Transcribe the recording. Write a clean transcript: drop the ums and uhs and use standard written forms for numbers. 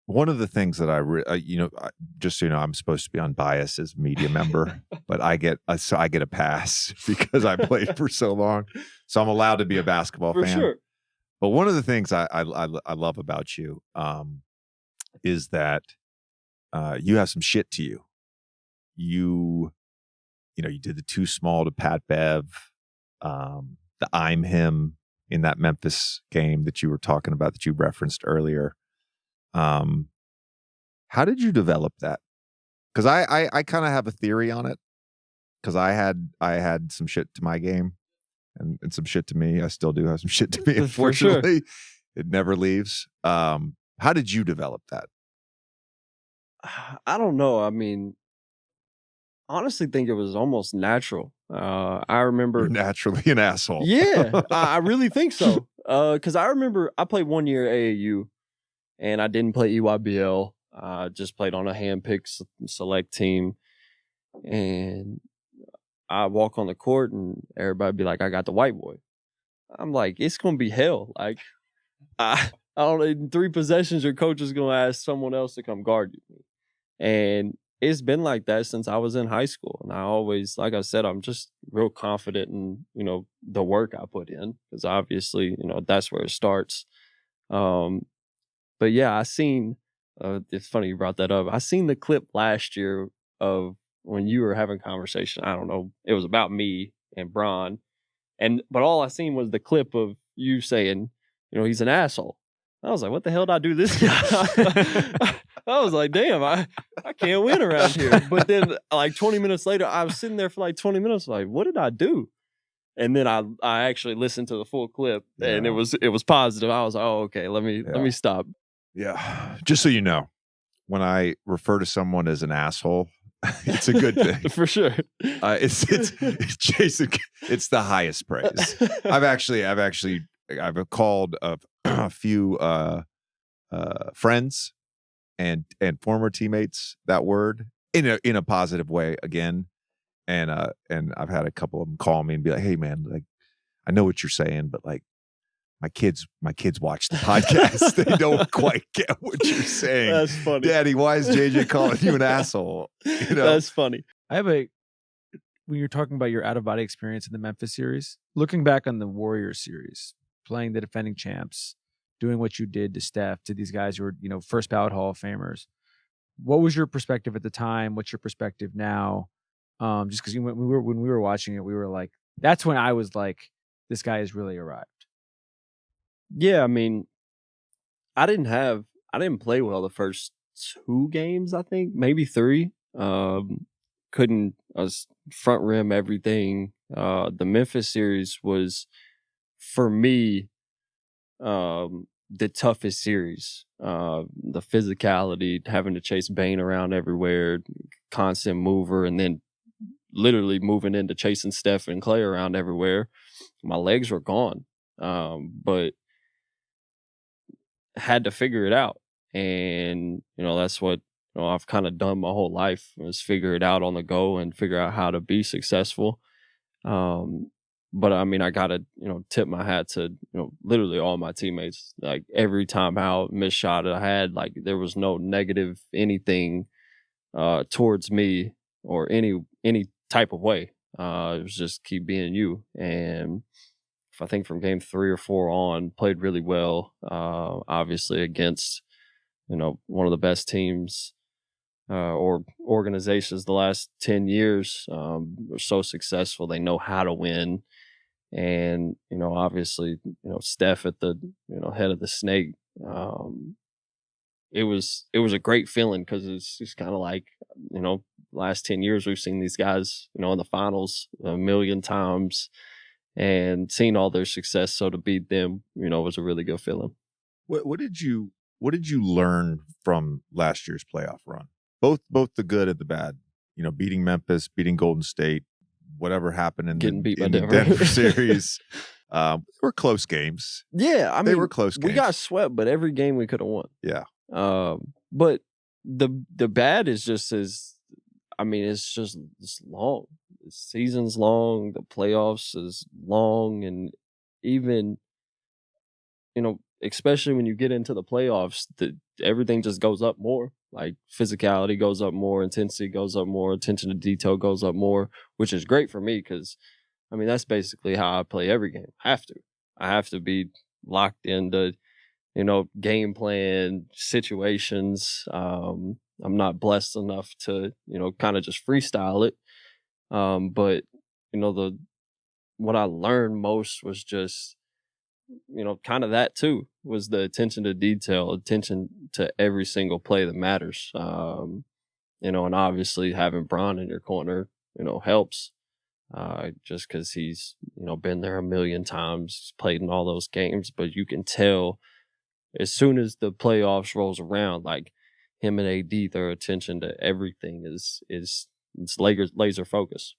One of the things that just so you know, I'm supposed to be unbiased as a media member, but I get a pass because I played for so long, so I'm allowed to be a basketball For fan. sure. But one of the things I love about you is that you have some shit to you. You did the too small to Pat Bev, the I'm him in that Memphis game that you were talking about that you referenced earlier. How did you develop that? Because I kind of have a theory on it. Because I had some shit to my game, and some shit to me. I still do have some shit to me. Unfortunately, it never leaves. How did you develop that? I don't know. I mean, honestly, think it was almost natural. I remember You're naturally an asshole. Yeah, I really think so. Because I remember I played 1 year AAU, and I didn't play EYBL. I just played on a handpicked select team, and I walk on the court, and everybody be like, "I got the white boy." I'm like, "It's gonna be hell." Like, I don't. In 3 possessions, your coach is gonna ask someone else to come guard you, and it's been like that since I was in high school. And I always, like I said, I'm just real confident in the work I put in, because obviously that's where it starts. Um, But yeah, I seen. It's funny you brought that up. I seen the clip last year of when you were having conversation. I don't know. It was about me and Bron, but all I seen was the clip of you saying, he's an asshole. I was like, what the hell did I do this guy? I was like, damn, I can't win around here. But then like 20 minutes later, I was sitting there for like 20 minutes, like, what did I do? And then I actually listened to the full clip, and it was positive. I was like, oh, okay, let me stop. Yeah. Just so you know, when I refer to someone as an asshole, it's a good thing. For sure. It's Jason. It's the highest praise. I've called a few friends and former teammates that word in a positive way again, and I've had a couple of them call me and be like, "Hey man, like I know what you're saying, but like my kids watch the podcast. They don't quite get what you're saying. That's funny. Daddy, why is JJ calling you an asshole?" That's funny. When you're talking about your out-of-body experience in the Memphis series, looking back on the Warriors series, playing the defending champs, doing what you did to Steph, to these guys who were, first ballot Hall of Famers, what was your perspective at the time? What's your perspective now? Just because when we were watching it, we were like, that's when I was like, this guy has really arrived. Yeah, I mean, I didn't play well the first 2 games, I think, maybe 3. I was front rim everything. The Memphis series was, for me, the toughest series. The physicality, having to chase Bane around everywhere, constant mover, and then literally moving into chasing Steph and Clay around everywhere. My legs were gone. But had to figure it out. And, that's what, I've kind of done my whole life, is figure it out on the go and figure out how to be successful. But I mean, I got to, tip my hat to, literally all my teammates. Like every time out, missed shot I had, like there was no negative anything towards me or any type of way. It was just keep being you. And I think from game 3 or 4 on, played really well. Obviously against, one of the best teams or organizations the last 10 years. They're so successful. They know how to win. And, obviously, Steph at the, head of the snake. It was a great feeling, because it's just kind of like, last 10 years we've seen these guys, in the finals a million times and seen all their success. So to beat them, was a really good feeling. What did you learn from last year's playoff run? Both the good and the bad. Beating Memphis, beating Golden State, whatever happened in Getting beat by the Denver series. Were close games. Yeah, I mean, they were close games. We got swept, but every game we could have won. Yeah. But the bad is just it's just it's long. The season's long. The playoffs is long, and even especially when you get into the playoffs, everything just goes up more. Like physicality goes up more, intensity goes up more, attention to detail goes up more, which is great for me because, I mean, that's basically how I play every game. I have to be locked into, game plan situations. I'm not blessed enough to, kind of just freestyle it. But what I learned most was just, kind of that too, was the attention to detail, attention to every single play that matters. And obviously having Bron in your corner, helps. Just because he's, been there a million times, played in all those games, but you can tell as soon as the playoffs rolls around, like him and AD, their attention to everything is it's laser focus.